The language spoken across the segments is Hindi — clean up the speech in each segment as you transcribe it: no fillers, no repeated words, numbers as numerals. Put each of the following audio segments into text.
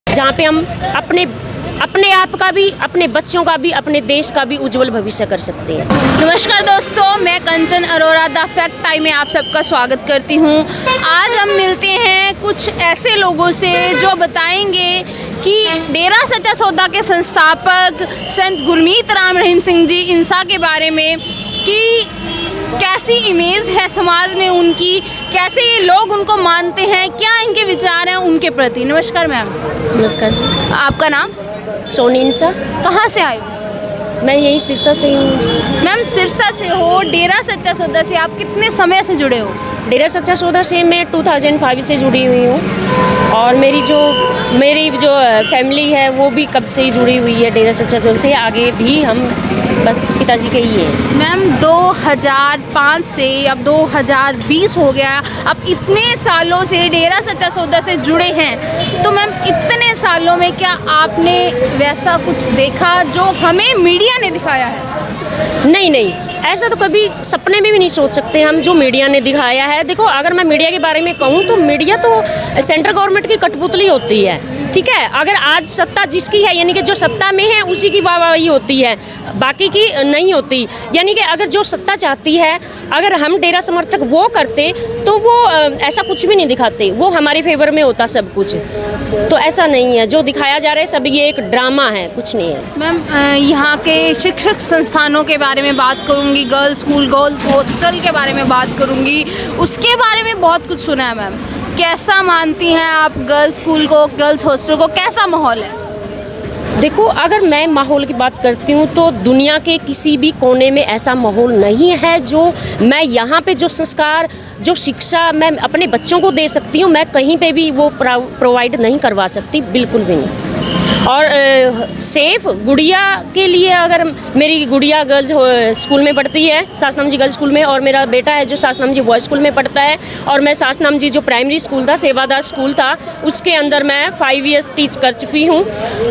जहाँ पे हम अपने आप का भी, अपने बच्चों का भी, अपने देश का भी उज्जवल भविष्य कर सकते हैं। नमस्कार दोस्तों, मैं कंचन अरोड़ा द फैक्ट टाइम में आप सबका स्वागत करती हूँ। आज हम मिलते हैं कुछ ऐसे लोगों से जो बताएंगे कि डेरा सच्चा सौदा के संस्थापक संत गुरमीत राम रहीम सिंह जी इंसा के बारे में कि कैसी इमेज है समाज में उनकी, कैसे ये लोग उनको मानते हैं, क्या इनके विचार हैं उनके प्रति। नमस्कार मैम। नमस्कार जी। आपका नाम? सोनी इंसा। कहाँ से आए हो? मैं यही सिरसा से हूँ। मैम सिरसा से हो, डेरा सच्चा सौदा से आप कितने समय से जुड़े हो? डेरा सच्चा सौदा से मैं 2005 से जुड़ी हुई हूँ और मेरी जो फैमिली है वो भी कब से ही जुड़ी हुई है डेरा सच्चा सौदा से। आगे भी हम बस पिताजी के ही हैं। मैम 2005 से अब 2020 हो गया, अब इतने सालों से डेरा सच्चा सौदा से जुड़े हैं, तो मैम इतने सालों में क्या आपने वैसा कुछ देखा जो हमें मीडिया ने दिखाया है? नहीं, ऐसा तो कभी सपने में भी नहीं सोच सकते हम जो मीडिया ने दिखाया है। देखो, अगर मैं मीडिया के बारे में कहूँ तो मीडिया तो सेंट्रल गवर्नमेंट की कठपुतली होती है, ठीक है। अगर आज सत्ता जिसकी है, यानी कि जो सत्ता में है उसी की वाहवाही होती है, बाकी की नहीं होती। यानी कि अगर जो सत्ता चाहती है, अगर हम डेरा समर्थक वो करते तो वो ऐसा कुछ भी नहीं दिखाते, वो हमारे फेवर में होता सब कुछ। तो ऐसा नहीं है, जो दिखाया जा रहा है सब ये एक ड्रामा है, कुछ नहीं है। मैम यहाँ के शिक्षक संस्थानों के बारे में बात करूँगी, गर्ल्स स्कूल, गर्ल्स हॉस्टल के बारे में बात करूँगी, उसके बारे में बहुत कुछ सुना है। मैम कैसा मानती हैं आप गर्ल्स स्कूल को, गर्ल्स हॉस्टल को, कैसा माहौल है? देखो, अगर मैं माहौल की बात करती हूँ तो दुनिया के किसी भी कोने में ऐसा माहौल नहीं है जो मैं यहाँ पे जो संस्कार, जो शिक्षा मैं अपने बच्चों को दे सकती हूँ, मैं कहीं पे भी वो प्रोवाइड नहीं करवा सकती, बिल्कुल भी नहीं। और सेफ गुड़िया के लिए, अगर मेरी गुड़िया गर्ल्स स्कूल में पढ़ती है, सासनाम जी गर्ल्स स्कूल में, और मेरा बेटा है जो सासनाम जी बॉयज़ स्कूल में पढ़ता है, और मैं सासनाम जी जो प्राइमरी स्कूल था, सेवादार स्कूल था, उसके अंदर मैं 5 ईयर्स टीच कर चुकी हूँ।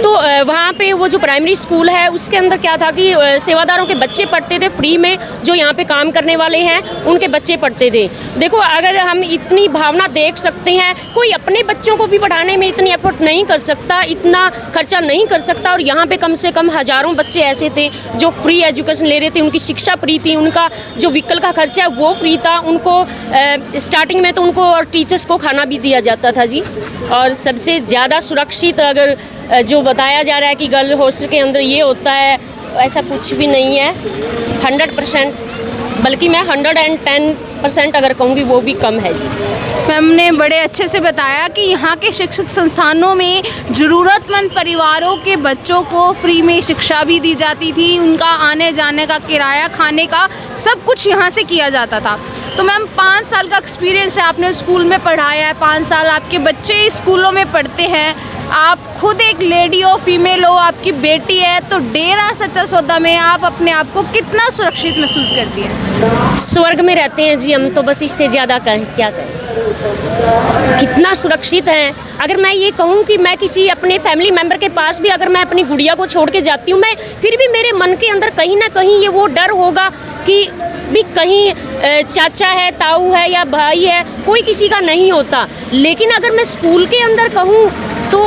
तो वहाँ पे वो जो प्राइमरी स्कूल है उसके अंदर क्या था कि सेवादारों के बच्चे पढ़ते थे फ्री में, जो यहाँ पे काम करने वाले हैं उनके बच्चे पढ़ते थे। देखो, अगर हम इतनी भावना देख सकते हैं, कोई अपने बच्चों को भी पढ़ाने में इतनी एफर्ट नहीं कर सकता, इतना खर्चा नहीं कर सकता। और यहाँ पे कम से कम हज़ारों बच्चे ऐसे थे जो फ्री एजुकेशन ले रहे थे, उनकी शिक्षा फ्री थी, उनका जो व्हीकल का खर्चा है वो फ्री था, उनको स्टार्टिंग में तो उनको और टीचर्स को खाना भी दिया जाता था जी। और सबसे ज़्यादा सुरक्षित अगर जो बताया जा रहा है कि गर्ल हॉस्टल के अंदर ये होता है, ऐसा कुछ भी नहीं है। 100%, बल्कि मैं 110% अगर कहूँगी वो भी कम है जी। मैम ने बड़े अच्छे से बताया कि यहाँ के शिक्षक संस्थानों में ज़रूरतमंद परिवारों के बच्चों को फ्री में शिक्षा भी दी जाती थी, उनका आने जाने का किराया, खाने का सब कुछ यहाँ से किया जाता था। तो मैम 5 साल का एक्सपीरियंस है, आपने स्कूल में पढ़ाया है, 5 साल आपके बच्चे स्कूलों में पढ़ते हैं, आप खुद एक लेडी हो, फीमेल हो, आपकी बेटी है, तो डेरा सच्चा सौदा में आप अपने आप को कितना सुरक्षित महसूस करती है? स्वर्ग में रहते हैं जी हम तो, बस इससे ज़्यादा क्या कहें। कितना सुरक्षित है। अगर मैं ये कहूँ कि मैं किसी अपने फैमिली मेम्बर के पास भी अगर मैं अपनी गुड़िया को छोड़ के जाती हूँ, मैं फिर भी मेरे मन के अंदर कहीं ना कहीं ये वो डर होगा कि भी कहीं चाचा है, ताऊ है या भाई है, कोई किसी का नहीं होता। लेकिन अगर मैं स्कूल के अंदर कहूँ तो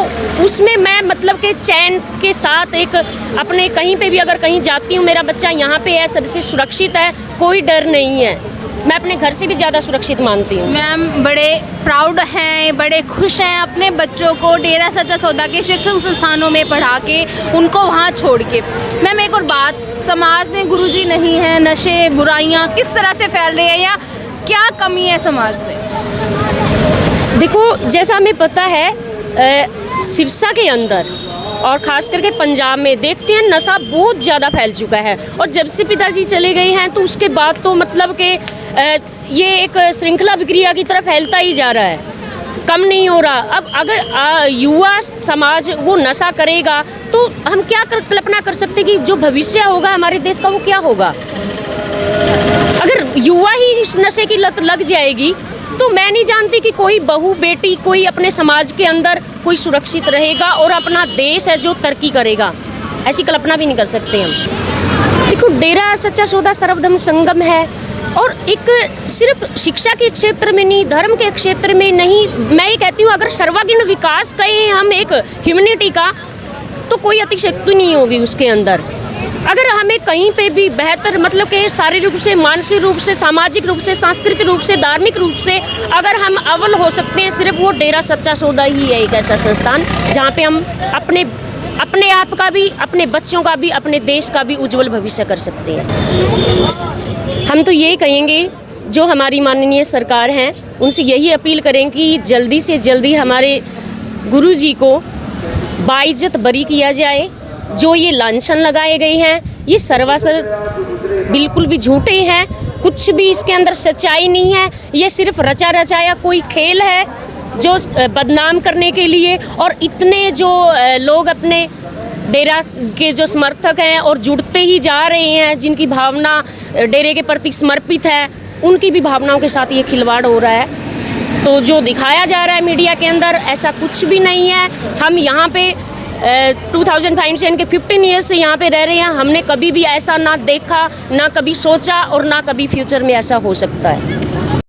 उसमें मैं मतलब कि चैन के साथ एक अपने कहीं पे भी अगर कहीं जाती हूँ, मेरा बच्चा यहाँ पे है, सबसे सुरक्षित है, कोई डर नहीं है। मैं अपने घर से भी ज़्यादा सुरक्षित मानती हूँ। मैम बड़े प्राउड हैं, बड़े खुश हैं अपने बच्चों को डेरा सच्चा सौदा के शिक्षण संस्थानों में पढ़ा के, उनको वहाँ छोड़ के। मैम एक और बात, समाज में गुरुजी नहीं है, नशे बुराइयाँ किस तरह से फैल रही है या क्या कमी है समाज में? देखो, जैसा हमें पता है सिरसा के अंदर और ख़ास करके पंजाब में देखते हैं नशा बहुत ज़्यादा फैल चुका है। और जब से पिताजी चले गए हैं तो उसके बाद तो मतलब कि ये एक श्रृंखला विक्रिया की तरफ फैलता ही जा रहा है, कम नहीं हो रहा। अब अगर युवा समाज वो नशा करेगा तो हम क्या कल्पना कर सकते कि जो भविष्य होगा हमारे देश का वो क्या होगा। अगर युवा ही इस नशे की लत लग जाएगी तो मैं नहीं जानती कि कोई बहू बेटी, कोई अपने समाज के अंदर कोई सुरक्षित रहेगा और अपना देश है जो तरक्की करेगा, ऐसी कल्पना भी नहीं कर सकते हम। देखो, डेरा सच्चा सौदा सर्वधर्म संगम है, और एक सिर्फ शिक्षा के क्षेत्र में नहीं, धर्म के क्षेत्र में नहीं, मैं ये कहती हूँ अगर सर्वांगीण विकास कहें हम एक ह्यूमैनिटी का, तो कोई अतिशक्ति नहीं होगी उसके अंदर। अगर हमें कहीं पे भी बेहतर मतलब कि शारीरिक रूप से, मानसिक रूप से, सामाजिक रूप से, सांस्कृतिक रूप से, धार्मिक रूप से अगर हम अव्वल हो सकते हैं, सिर्फ वो डेरा सच्चा सौदा ही है एक ऐसा संस्थान जहाँ पे हम अपने आप का भी, अपने बच्चों का भी, अपने देश का भी उज्जवल भविष्य कर सकते हैं। हम तो यही कहेंगे, जो हमारी माननीय सरकार हैं उनसे यही अपील करें कि जल्दी से जल्दी हमारे गुरुजी को बाइज्जत बरी किया जाए। जो ये लांछन लगाए गए हैं ये सरवासर बिल्कुल भी झूठे हैं, कुछ भी इसके अंदर सच्चाई नहीं है। ये सिर्फ रचा रचाया कोई खेल है जो बदनाम करने के लिए, और इतने जो लोग अपने डेरा के जो समर्थक हैं और जुड़ते ही जा रहे हैं, जिनकी भावना डेरे के प्रति समर्पित है, उनकी भी भावनाओं के साथ ये खिलवाड़ हो रहा है। तो जो दिखाया जा रहा है मीडिया के अंदर ऐसा कुछ भी नहीं है। हम यहाँ पे 2005 से इनके 15 ईयर्स से यहाँ पे रह रहे हैं, हमने कभी भी ऐसा ना देखा, ना कभी सोचा और ना कभी फ्यूचर में ऐसा हो सकता है।